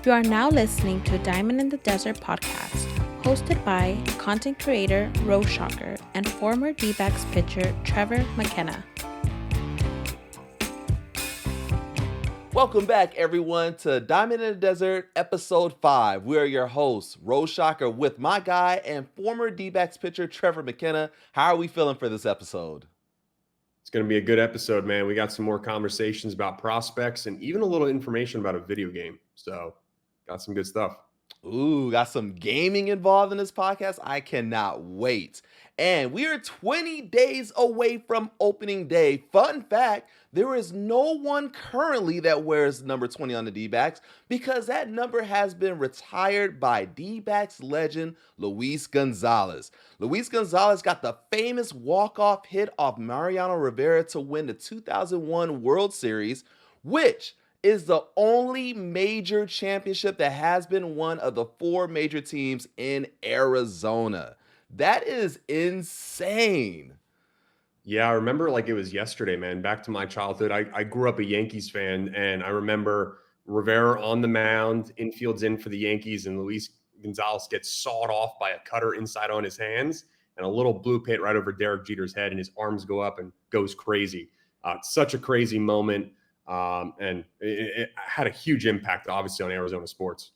You are now listening to Diamond in the Desert podcast, hosted by content creator Roshocker and former Dbacks pitcher Trevor McKenna. Welcome back, everyone, to Diamond in the Desert, Episode 5. We are your hosts, Roshocker, with my guy and former Dbacks pitcher Trevor McKenna. How are we feeling for this episode? It's going to be a good episode, man. We got some more conversations about prospects and even a little information about a video game. So, got some good stuff. Ooh, got some gaming involved in this podcast. I cannot wait. And we are 20 days away from opening day. Fun fact, there is no one currently that wears number 20 on the D-backs because that number has been retired by D-backs legend Luis Gonzalez. Luis Gonzalez got the famous walk-off hit off Mariano Rivera to win the 2001 World Series, which is the only major championship that has been won of the four major teams in Arizona. That is insane. Yeah, I remember like it was yesterday, man. Back to my childhood. I grew up a Yankees fan, and I remember Rivera on the mound, infield's in for the Yankees, and Luis Gonzalez gets sawed off by a cutter inside on his hands, and a little blue pit right over Derek Jeter's head, and his arms go up and goes crazy. Such a crazy moment. And it had a huge impact, obviously, on Arizona sports.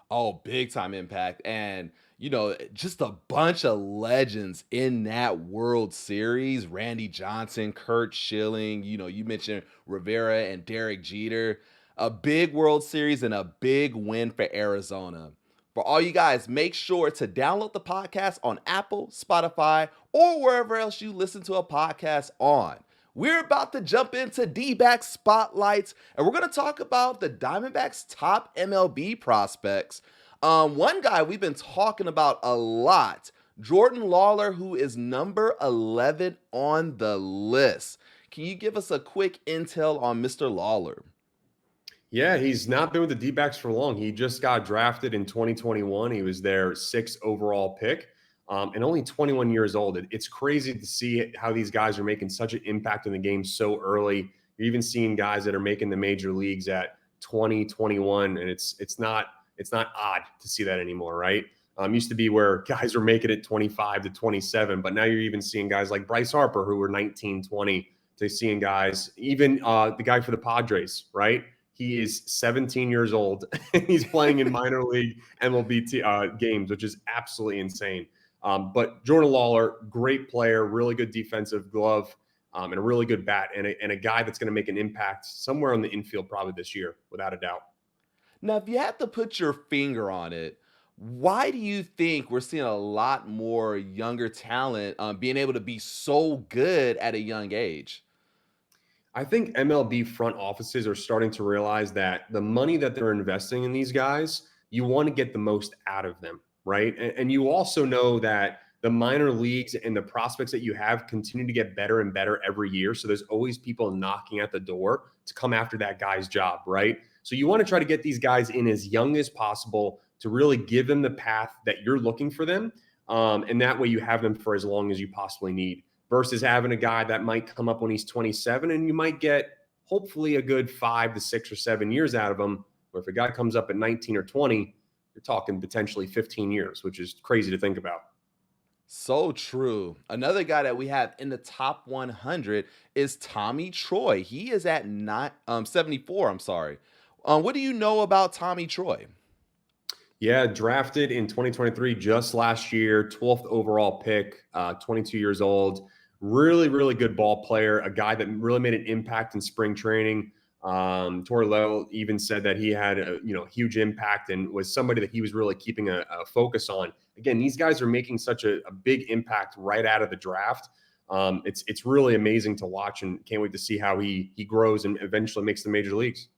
Oh, big time impact. And, you know, just a bunch of legends in that World Series. Randy Johnson, Kurt Schilling, you mentioned Rivera and Derek Jeter. A big World Series and a big win for Arizona. For all you guys, make sure to download the podcast on Apple, Spotify, or wherever else you listen to a podcast on. We're about to jump into D-backs spotlights, and we're going to talk about the Diamondbacks' top MLB prospects. One guy we've been talking about a lot, Jordan Lawlar, who is number 11 on the list. Can you give us a quick intel on Mr. Lawlar? Yeah, he's not been with the D-backs for long. He just got drafted in 2021. He was their 6th overall pick. And only 21 years old. It's crazy to see how these guys are making such an impact in the game so early. You're even seeing guys that are making the major leagues at 20, 21, and it's not odd to see that anymore, right? Used to be where guys were making it 25 to 27, but now you're even seeing guys like Bryce Harper who were 19, 20, to seeing guys, even the guy for the Padres, right? He is 17 years old. He's playing in minor league MLB games, which is absolutely insane. But Jordan Lawlar, great player, really good defensive glove, and a really good bat, and a guy that's going to make an impact somewhere on the infield probably this year, without a doubt. Now, if you had to put your finger on it, why do you think we're seeing a lot more younger talent being able to be so good at a young age? I think MLB front offices are starting to realize that the money that they're investing in these guys, you want to get the most out of them. Right. And you also know that the minor leagues and the prospects that you have continue to get better and better every year. So there's always people knocking at the door to come after that guy's job. Right. So you want to try to get these guys in as young as possible to really give them the path that you're looking for them. And that way you have them for as long as you possibly need versus having a guy that might come up when he's 27 and you might get hopefully a good 5 to 6 or 7 years out of him. Or if a guy comes up at 19 or 20, you're talking potentially 15 years, which is crazy to think about. So true. Another guy that we have in the top 100 is Tommy Troy. He is at 74. I'm sorry. What do you know about Tommy Troy? Yeah, drafted in 2023, just last year, 12th overall pick, 22 years old. Really, really good ball player, a guy that really made an impact in spring training. Torello even said that he had a huge impact and was somebody that he was really keeping a focus on. Again, these guys are making such a big impact right out of the draft. It's really amazing to watch and can't wait to see how he grows and eventually makes the major leagues.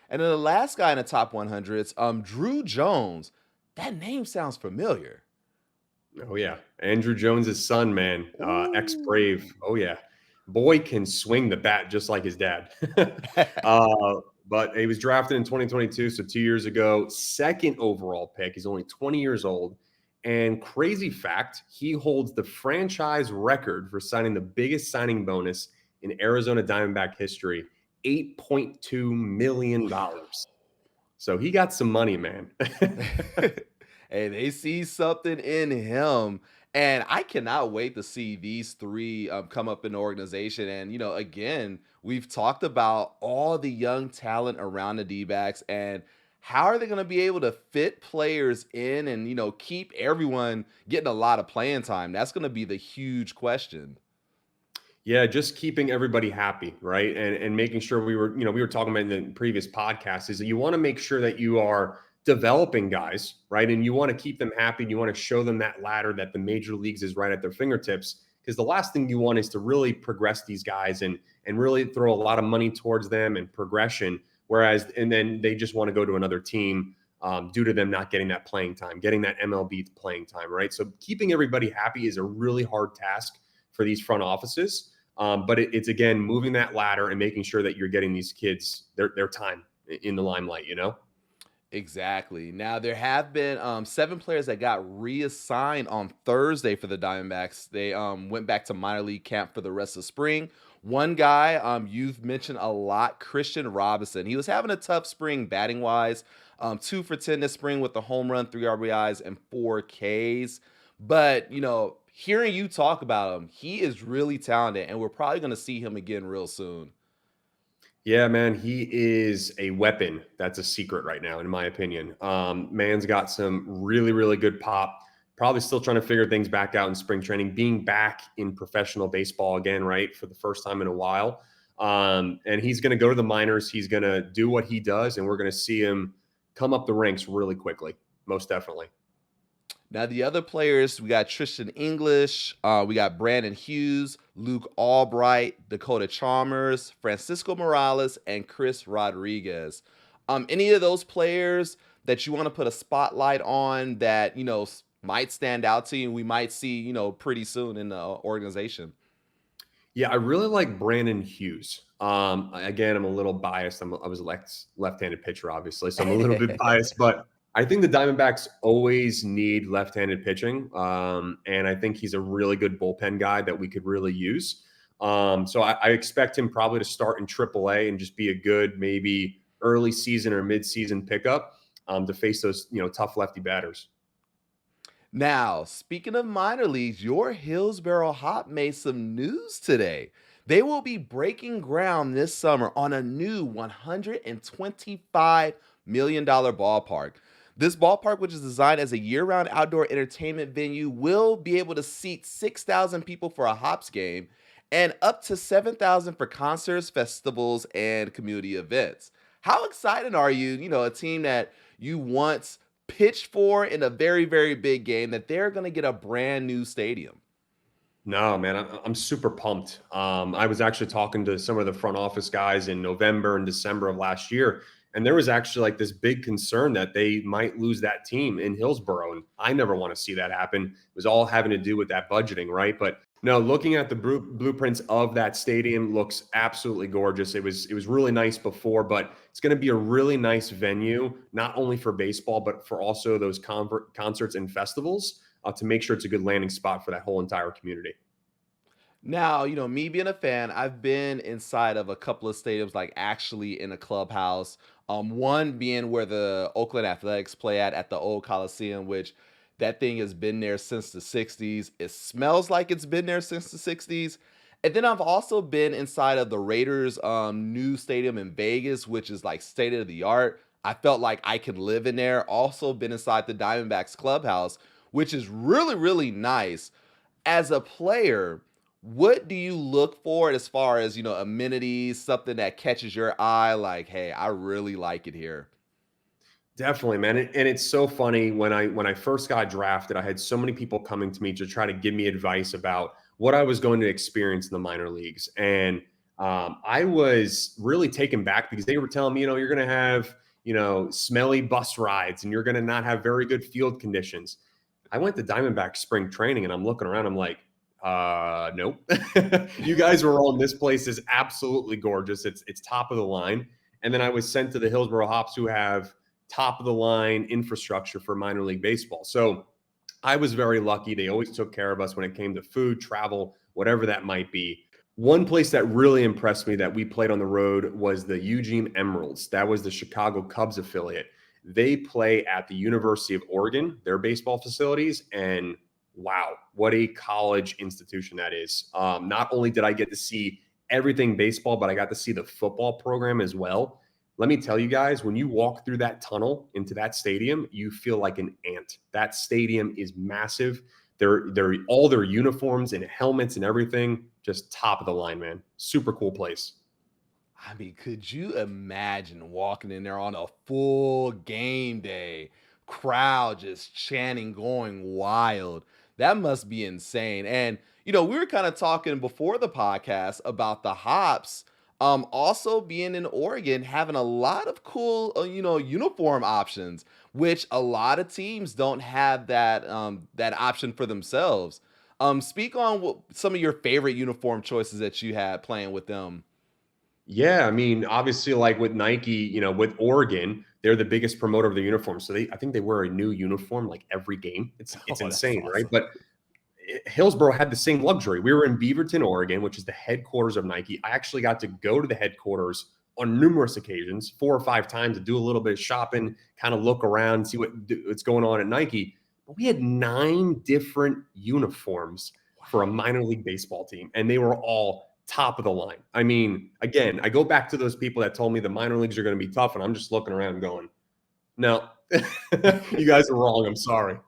And then the last guy in the top 100s, Drew Jones. That name sounds familiar. Oh yeah, Andrew Jones's son, man, ex-Brave. Oh yeah. Boy can swing the bat just like his dad. But he was drafted in 2022, so 2 years ago, 2nd overall pick. He's only 20 years old. And crazy fact, he holds the franchise record for signing the biggest signing bonus in Arizona Diamondback history, $8.2 million. So he got some money, man. Hey, they see something in him. And I cannot wait to see these three come up in the organization. And, again, we've talked about all the young talent around the D backs and how are they going to be able to fit players in and, keep everyone getting a lot of playing time? That's going to be the huge question. Yeah, just keeping everybody happy, right? And making sure we were talking about in the previous podcast is that you want to make sure that you are developing guys, right? And you want to keep them happy and you want to show them that ladder that the major leagues is right at their fingertips. Because the last thing you want is to really progress these guys and really throw a lot of money towards them and progression. And then they just want to go to another team due to them not getting that playing time, getting that MLB playing time, right? So keeping everybody happy is a really hard task for these front offices. But it's again moving that ladder and making sure that you're getting these kids their time in the limelight. Exactly. Now there have been 7 players that got reassigned on Thursday for the Diamondbacks. They went back to minor league camp for the rest of spring. One guy you've mentioned a lot, Christian Robinson. He was having a tough spring batting wise. 2 for 10 this spring with a home run, 3 RBIs, and 4 Ks. But hearing you talk about him, he is really talented, and we're probably going to see him again real soon. Yeah, man, he is a weapon. That's a secret right now, in my opinion. Man's got some really, really good pop. Probably still trying to figure things back out in spring training, being back in professional baseball again, right, for the first time in a while. And he's going to go to the minors. He's going to do what he does, and we're going to see him come up the ranks really quickly, most definitely. Now, the other players, we got Tristan English, we got Brandon Hughes, Luke Albright, Dakota Chalmers, Francisco Morales, and Chris Rodriguez. Any of those players that you want to put a spotlight on that, might stand out to you and we might see, pretty soon in the organization? Yeah, I really like Brandon Hughes. Again, I'm a little biased. I was a left-handed pitcher, obviously, so I'm a little bit biased, but I think the Diamondbacks always need left-handed pitching, and I think he's a really good bullpen guy that we could really use. So I expect him probably to start in AAA and just be a good maybe early season or mid-season pickup to face those tough lefty batters. Now, speaking of minor leagues, your Hillsboro Hop made some news today. They will be breaking ground this summer on a new $125 million ballpark. This ballpark, which is designed as a year-round outdoor entertainment venue, will be able to seat 6,000 people for a Hops game and up to 7,000 for concerts, festivals, and community events. How excited are you, a team that you once pitched for in a very, very big game, that they're going to get a brand new stadium? No, man, I'm super pumped. I was actually talking to some of the front office guys in November and December of last year, and there was actually like this big concern that they might lose that team in Hillsboro. And I never want to see that happen. It was all having to do with that budgeting, right? But no, looking at the blueprints of that stadium looks absolutely gorgeous. It was really nice before, but it's going to be a really nice venue, not only for baseball, but for also those concerts and festivals to make sure it's a good landing spot for that whole entire community. Now, me being a fan, I've been inside of a couple of stadiums, like actually in a clubhouse. One being where the Oakland Athletics play at the old Coliseum, which that thing has been there since the 60s. It smells like it's been there since the 60s. And then I've also been inside of the Raiders new stadium in Vegas, which is like state of the art. I felt like I could live in there. Also been inside the Diamondbacks clubhouse, which is really, really nice. As a player, what do you look for as far as, amenities, something that catches your eye like, hey, I really like it here? Definitely, man. And it's so funny when I first got drafted, I had so many people coming to me to try to give me advice about what I was going to experience in the minor leagues. And I was really taken back because they were telling me, you're going to have, smelly bus rides and you're going to not have very good field conditions. I went to Diamondback spring training and I'm looking around. I'm like, nope. You guys were wrong. This place is absolutely gorgeous. It's top of the line. And then I was sent to the Hillsboro Hops, who have top of the line infrastructure for minor league baseball. So I was very lucky. They always took care of us when it came to food, travel, whatever that might be. One place that really impressed me that we played on the road was the Eugene Emeralds. That was the Chicago Cubs affiliate. They play at the University of Oregon, their baseball facilities, and wow, what a college institution that is. Not only did I get to see everything baseball, but I got to see the football program as well. Let me tell you guys, when you walk through that tunnel into that stadium, you feel like an ant. That stadium is massive. They're all their uniforms and helmets and everything, just top of the line, man. Super cool place. I mean, could you imagine walking in there on a full game day, crowd just chanting, going wild? That must be insane. And we were kind of talking before the podcast about the hops. Also being in Oregon, having a lot of cool, uniform options, which a lot of teams don't have that option for themselves. Speak on some of your favorite uniform choices that you had playing with them. Yeah, I mean, obviously, like with Nike, with Oregon, they're the biggest promoter of the uniform. So I think they wear a new uniform like every game. It's Oh, that's insane, right? awesome. But Hillsborough had the same luxury. We were in Beaverton, Oregon, which is the headquarters of Nike. I actually got to go to the headquarters on numerous occasions, 4 or 5 times, to do a little bit of shopping, kind of look around, see what's going on at Nike. But we had 9 different uniforms for a minor league baseball team, and they were all top of the line. I mean, again, I go back to those people that told me the minor leagues are going to be tough, and I'm just looking around and going, no, you guys are wrong. I'm sorry.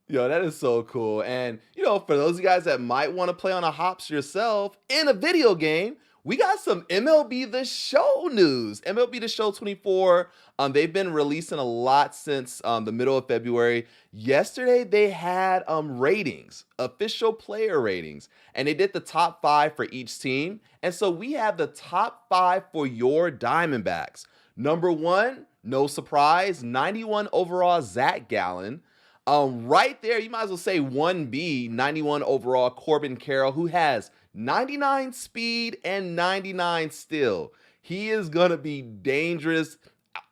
Yo, that is so cool. And, for those of you guys that might want to play on a hops yourself in a video game, we got some MLB The Show news. MLB The Show 24, they've been releasing a lot since the middle of February. Yesterday, they had ratings, official player ratings, and they did the top 5 for each team. And so we have the top 5 for your Diamondbacks. Number 1, no surprise, 91 overall, Zach Gallen. Right there, you might as well say 1B, 91 overall, Corbin Carroll, who has 99 speed and 99 steal. He is going to be dangerous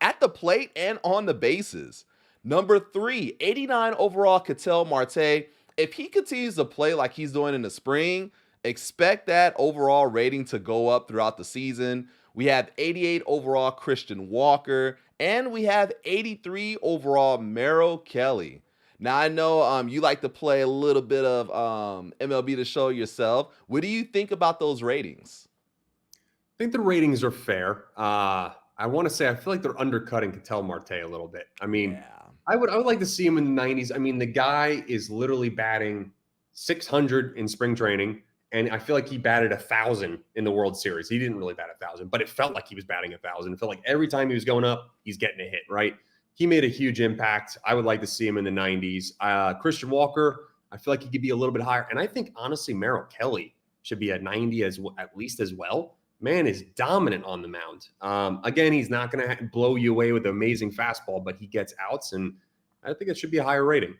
at the plate and on the bases. Number 3, 89 overall, Ketel Marte. If he continues to play like he's doing in the spring, expect that overall rating to go up throughout the season. We have 88 overall, Christian Walker, and we have 83 overall, Merrill Kelly. Now, I know you like to play a little bit of MLB The Show yourself. What do you think about those ratings? I think the ratings are fair. I want to say I feel like they're undercutting Ketel Marte a little bit. I mean, Yeah. I would like to see him in the 90s. I mean, the guy is literally batting 600 in spring training, and I feel like he batted 1,000 in the World Series. He didn't really bat 1,000, but it felt like he was batting 1,000. It felt like every time he was going up, he's getting a hit, right? He made a huge impact. I would like to see him in the 90s. Christian Walker, I feel like he could be a little bit higher. And I think, honestly, Merrill Kelly should be at 90 at least as well. Man is dominant on the mound. Again, he's not going to blow you away with an amazing fastball, but he gets outs, and I think it should be a higher rating.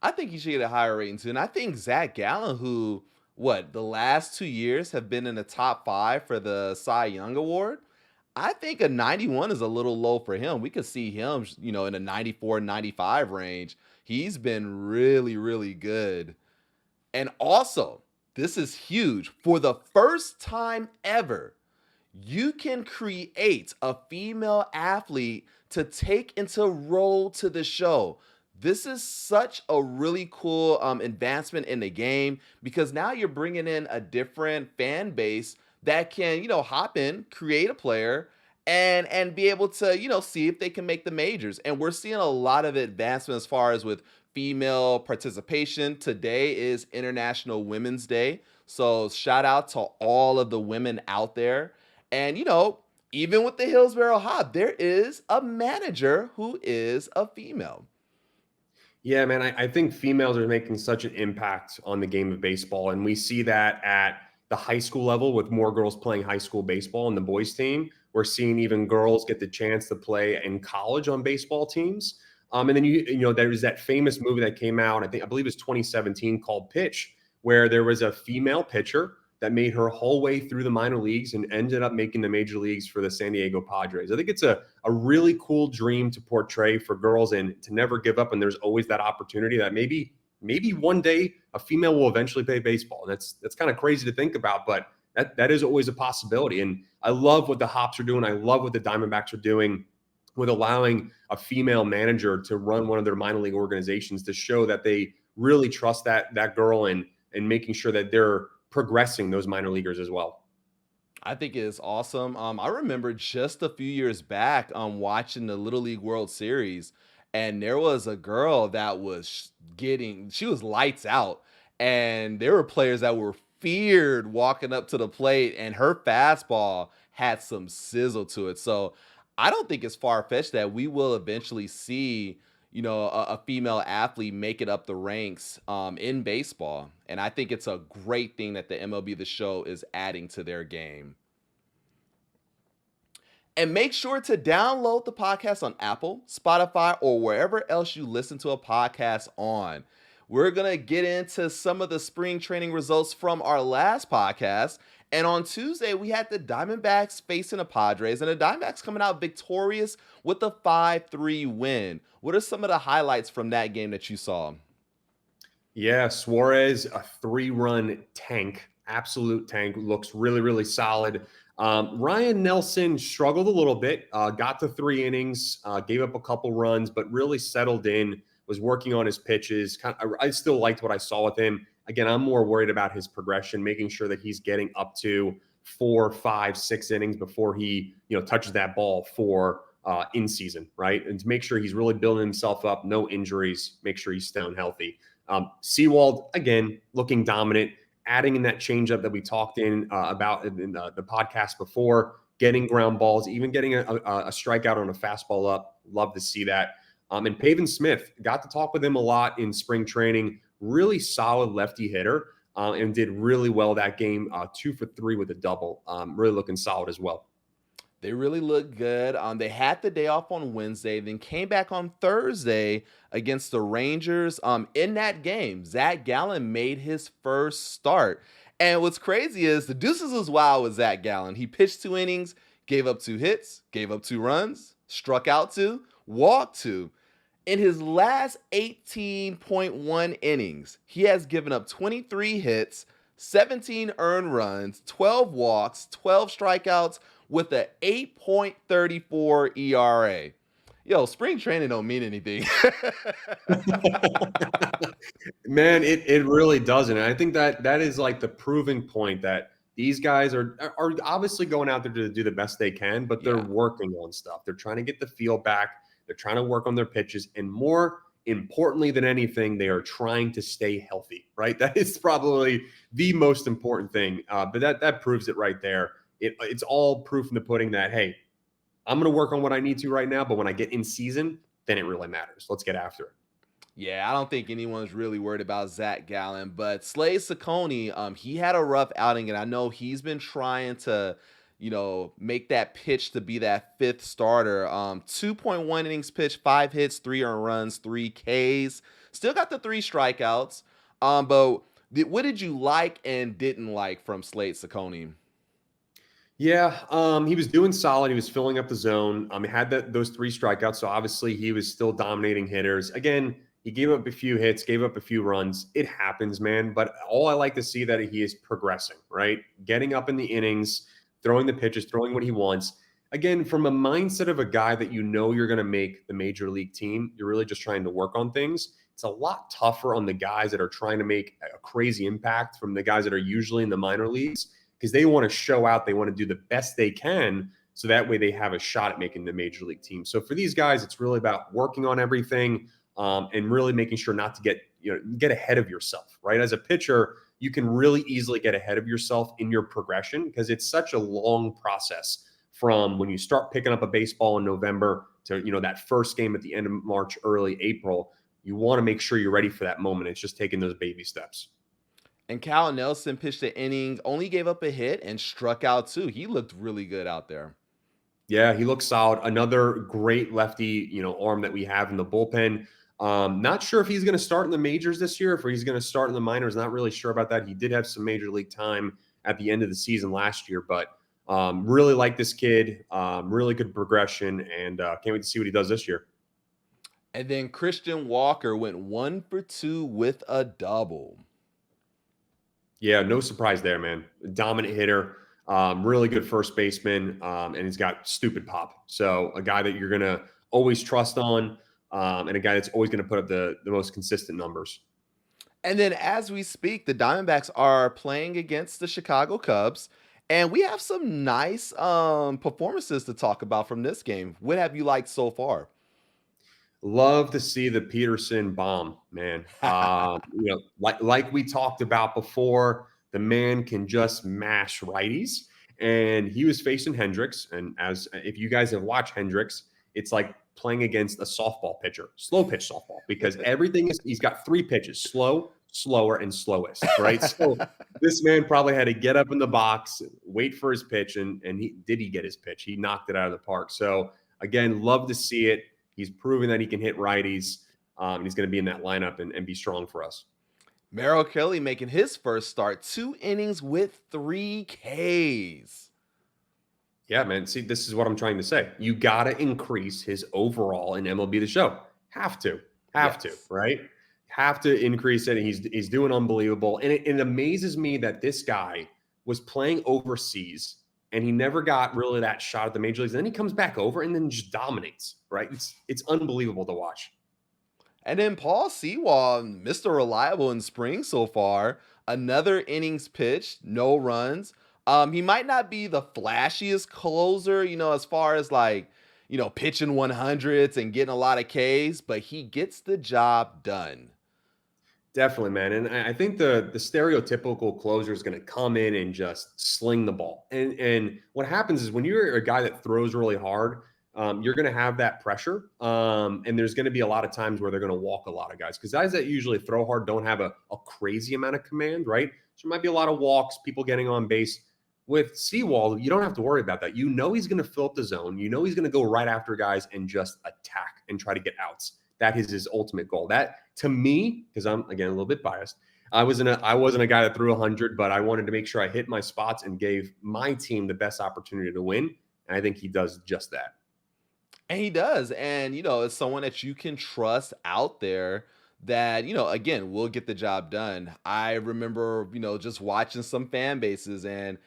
I think he should get a higher rating too. And I think Zach Gallen, who, the last 2 years have been in the top 5 for the Cy Young Award, I think a 91 is a little low for him. We could see him, in a 94, 95 range. He's been really, really good. And also, this is huge. For the first time ever, you can create a female athlete to take into role to the show. This is such a really cool advancement in the game, because now you're bringing in a different fan base that can, hop in, create a player, and be able to, see if they can make the majors. And we're seeing a lot of advancement as far as with female participation. Today is International Women's Day. So shout out to all of the women out there. And, even with the Hillsborough Hop, there is a manager who is a female. Yeah, man, I think females are making such an impact on the game of baseball. And we see that at the high school level with more girls playing high school baseball on the boys team. We're seeing even girls get the chance to play in college on baseball teams. And then, there was that famous movie that came out, I believe it was 2017, called Pitch, where there was a female pitcher that made her whole way through the minor leagues and ended up making the major leagues for the San Diego Padres. I think it's a really cool dream to portray for girls, and to never give up. And there's always that opportunity that maybe maybe one day a female will eventually play baseball. And that's kind of crazy to think about, but that is always a possibility. And I love what the Hops are doing. I love what the Diamondbacks are doing with allowing a female manager to run one of their minor league organizations, to show that they really trust that girl, and making sure that they're progressing those minor leaguers as well. I think it's awesome. I remember just a few years back, watching the Little League World Series, and there was a girl that was she was lights out, and there were players that were feared walking up to the plate, and her fastball had some sizzle to it. So I don't think it's far fetched that we will eventually see, a female athlete make it up the ranks in baseball. And I think it's a great thing that the MLB The Show is adding to their game. And make sure to download the podcast on Apple, Spotify, or wherever else you listen to a podcast on. We're going to get into some of the spring training results from our last podcast. And on Tuesday, we had the Diamondbacks facing the Padres, and the Diamondbacks coming out victorious with a 5-3 win. What are some of the highlights from that game that you saw? Yeah, Suarez, a 3-run tank, absolute tank, looks really, really solid. Ryan Nelson struggled a little bit, got to 3 innings, gave up a couple runs, but really settled in, was working on his pitches. I still liked what I saw with him. Again, I'm more worried about his progression, making sure that he's getting up to 4, 5, 6 innings before he, touches that ball for in season, right? And to make sure he's really building himself up, no injuries, make sure he's staying healthy. Seawald, again, looking dominant, adding in that changeup that we talked about in the podcast before, getting ground balls, even getting a strikeout on a fastball up. Love to see that. And Pavin Smith, got to talk with him a lot in spring training. Really solid lefty hitter, and did really well that game. 2 for 3 with a double. Really looking solid as well. They really look good. They had the day off on Wednesday, then came back on Thursday against the Rangers. In that game, Zach Gallen made his first start. And what's crazy is the deuces was wild with Zach Gallen. He pitched 2 innings, gave up 2 hits, gave up 2 runs, struck out 2, walked 2. In his last 18.1 innings, he has given up 23 hits, 17 earned runs, 12 walks, 12 strikeouts, with an 8.34 ERA. Yo, spring training don't mean anything. Man, it really doesn't. And I think that is like the proving point that these guys are obviously going out there to do the best they can, but they're working on stuff. They're trying to get the feel back. They're trying to work on their pitches. And more importantly than anything, they are trying to stay healthy, right? That is probably the most important thing. But that proves it right there. It's all proof in the pudding that, hey, I'm going to work on what I need to right now, but when I get in season, then it really matters. Let's get after it. Yeah, I don't think anyone's really worried about Zach Gallen, but Slade Ciccone, he had a rough outing, and I know he's been trying to, make that pitch to be that 5th starter. 2.1 innings pitched, 5 hits, 3 earned runs, 3 Ks. Still got the 3 strikeouts. But what did you like and didn't like from Slade Ciccone? Yeah, he was doing solid. He was filling up the zone. He had those 3 strikeouts, so obviously he was still dominating hitters. Again, he gave up a few hits, gave up a few runs. It happens, man. But all I like to see that he is progressing, right? Getting up in the innings, throwing the pitches, throwing what he wants. Again, from a mindset of a guy that you're going to make the major league team, you're really just trying to work on things. It's a lot tougher on the guys that are trying to make a crazy impact from the guys that are usually in the minor leagues, because they want to show out, they want to do the best they can, so that way they have a shot at making the major league team. So for these guys, it's really about working on everything, and really making sure not to get ahead of yourself, right? As a pitcher, you can really easily get ahead of yourself in your progression, because it's such a long process from when you start picking up a baseball in November to, that first game at the end of March, early April. You want to make sure you're ready for that moment. It's just taking those baby steps. And Cal Nelson pitched an inning, only gave up a hit, and struck out 2. He looked really good out there. Yeah, he looks solid. Another great lefty, arm that we have in the bullpen. Not sure if he's going to start in the majors this year, if he's going to start in the minors. Not really sure about that. He did have some major league time at the end of the season last year, but really like this kid. Really good progression, and can't wait to see what he does this year. And then Christian Walker went 1 for 2 with a double. Yeah, no surprise there, man. Dominant hitter, really good first baseman, and he's got stupid pop. So a guy that you're gonna always trust on, and a guy that's always gonna put up the most consistent numbers. And then as we speak, the Diamondbacks are playing against the Chicago Cubs. And we have some nice performances to talk about from this game. What have you liked so far? Love to see the Peterson bomb, man. Like we talked about before, the man can just mash righties, and he was facing Hendricks. And as if you guys have watched Hendricks, it's like playing against a softball pitcher, slow pitch softball, because everything is he's got 3 pitches: slow, slower, and slowest. Right. So this man probably had to get up in the box, wait for his pitch, and he get his pitch. He knocked it out of the park. So again, love to see it. He's proven that he can hit righties. And he's going to be in that lineup and be strong for us. Merrill Kelly making his first start, 2 innings with 3 Ks. Yeah, man. See, this is what I'm trying to say. You got to increase his overall in MLB The Show. Have to, right? Have to increase it. And he's doing unbelievable. And it amazes me that this guy was playing overseas and he never got really that shot at the major leagues. And then he comes back over and then just dominates, right? It's unbelievable to watch. And then Paul Sewall, Mr. Reliable in spring so far, another innings pitched, no runs. He might not be the flashiest closer, as far as pitching 100s and getting a lot of Ks, but he gets the job done. Definitely, man. And I think the stereotypical closer is going to come in and just sling the ball. And what happens is when you're a guy that throws really hard, you're going to have that pressure. And there's going to be a lot of times where they're going to walk a lot of guys, because guys that usually throw hard don't have a crazy amount of command, right? So there might be a lot of walks, people getting on base. With Sewall, you don't have to worry about that. You know he's going to fill up the zone. You know he's going to go right after guys and just attack and try to get outs. That is his ultimate goal. That, to me, because I'm, again, a little bit biased, I wasn't a guy that threw 100, but I wanted to make sure I hit my spots and gave my team the best opportunity to win. And I think he does just that. And he does. And, it's someone that you can trust out there that, again, will get the job done. I remember, just watching some fan bases and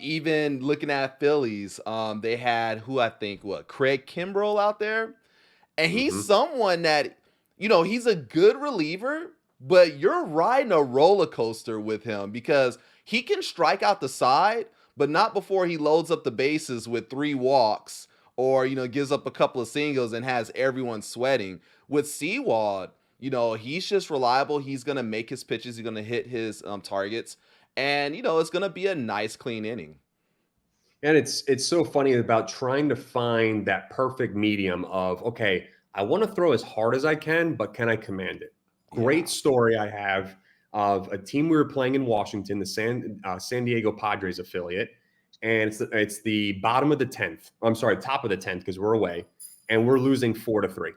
even looking at Phillies, they had Craig Kimbrell out there. And he's someone that, he's a good reliever, but you're riding a roller coaster with him because he can strike out the side, but not before he loads up the bases with 3 walks or, gives up a couple of singles and has everyone sweating. With Sewall, he's just reliable. He's going to make his pitches. He's going to hit his targets. And, it's going to be a nice, clean inning. And it's so funny about trying to find that perfect medium of, okay, I want to throw as hard as I can, but can I command it? Great story I have of a team we were playing in Washington, the San Diego Padres affiliate. And it's the bottom of the 10th. I'm sorry, top of the 10th, because we're away. And we're losing 4-3.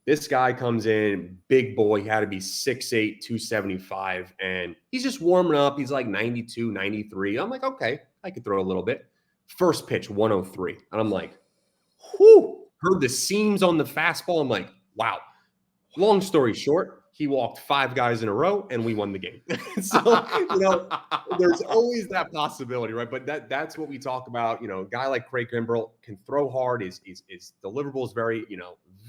This guy comes in, big boy. He had to be 6'8", 275. And he's just warming up. He's like 92, 93. I'm like, okay, I could throw a little bit. First pitch, 103. And I'm like, whoo, heard the seams on the fastball. I'm like, wow. Long story short, he walked 5 guys in a row and we won the game. So, there's always that possibility, right? But that's what we talk about. A guy like Craig Kimbrell can throw hard. His deliverable is very,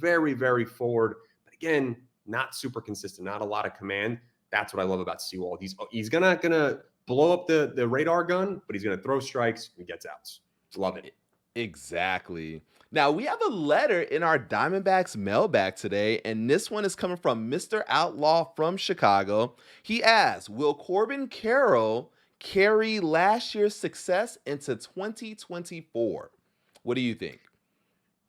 very, very forward. But again, not super consistent, not a lot of command. That's what I love about Sewall. He's gonna blow up the radar gun, but he's gonna throw strikes and gets outs. Love it. Exactly. Now, we have a letter in our Diamondbacks mailbag today, and this one is coming from Mr. Outlaw from Chicago. He asks, will Corbin Carroll carry last year's success into 2024? What do you think?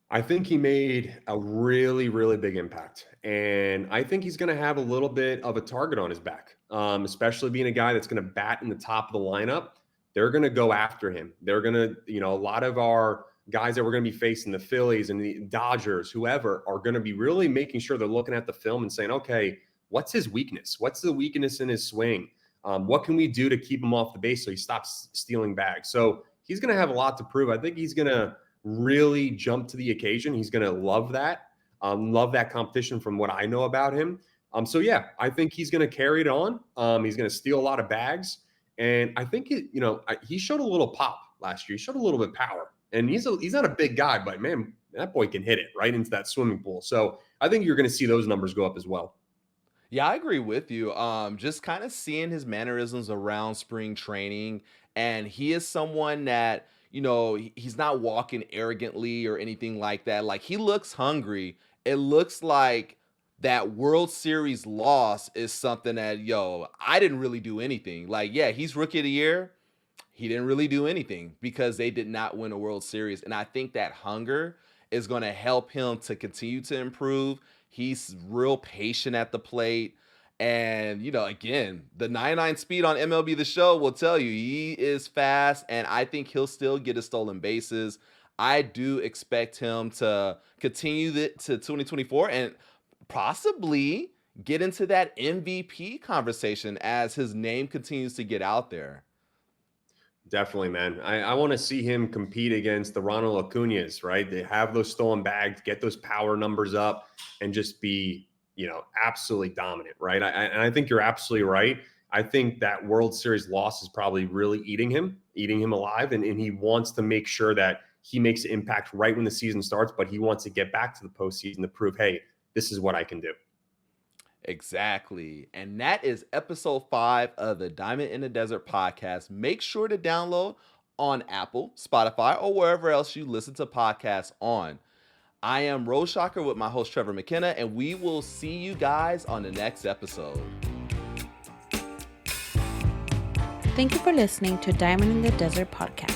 I think he made a really, really big impact. And I think he's going to have a little bit of a target on his back, especially being a guy that's going to bat in the top of the lineup. They're going to go after him. They're going to, a lot of our guys that we're going to be facing, the Phillies and the Dodgers, whoever, are going to be really making sure they're looking at the film and saying, okay, what's his weakness? What's the weakness in his swing? What can we do to keep him off the base so he stops stealing bags? So he's going to have a lot to prove. I think he's going to really jump to the occasion. He's going to love that. Love that competition from what I know about him. So yeah, I think he's going to carry it on. He's going to steal a lot of bags, and I think he showed a little pop last year. He showed a little bit of power, and he's not a big guy, but man, that boy can hit it right into that swimming pool. So I think you're going to see those numbers go up as well. Yeah, I agree with you. Just kind of seeing his mannerisms around spring training, and he is someone that, he's not walking arrogantly or anything like that. Like, he looks hungry. It looks like that World Series loss is something that, I didn't really do anything. Like, yeah, he's rookie of the year. He didn't really do anything because they did not win a World Series. And I think that hunger is going to help him to continue to improve. He's real patient at the plate. And, again, the 99 speed on MLB The Show will tell you he is fast, and I think he'll still get his stolen bases. I do expect him to continue to 2024 and possibly get into that MVP conversation as his name continues to get out there. Definitely, man. I want to see him compete against the Ronald Acuñas, right? They have those stolen bags, get those power numbers up, and just be, absolutely dominant, right? And I think you're absolutely right. I think that World Series loss is probably really eating him alive. And he wants to make sure that he makes an impact right when the season starts, but he wants to get back to the postseason to prove, hey, this is what I can do. Exactly. And that is episode 5 of the Diamond in the Desert podcast. Make sure to download on Apple, Spotify, or wherever else you listen to podcasts on. I am Roshocker with my host Trevor McKenna, and we will see you guys on the next episode. Thank you for listening to Diamond in the Desert podcast.